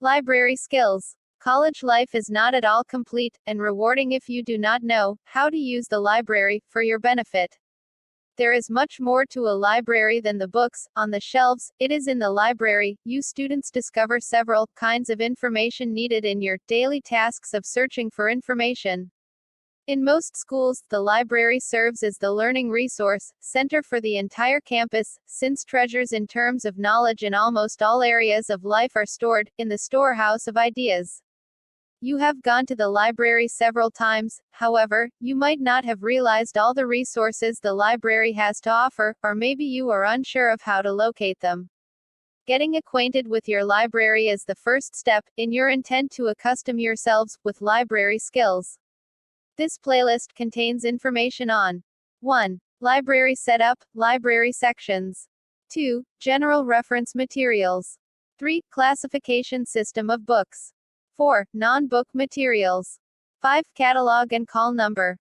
Library skills. College life is not at all complete and rewarding if you do not know how to use the library for your benefit. There is much more to a library than the books on the shelves. It is in the library you students discover several kinds of information needed in your daily tasks of searching for information. In most schools, the library serves as the learning resource center for the entire campus, since treasures in terms of knowledge in almost all areas of life are stored in the storehouse of ideas. You have gone to the library several times, however, you might not have realized all the resources the library has to offer, or maybe you are unsure of how to locate them. Getting acquainted with your library is the first step in your intent to accustom yourselves with library skills. This playlist contains information on 1. Library setup, library sections. 2. General reference materials. 3. Classification system of books. 4. Non-book materials. 5. Catalog and call number.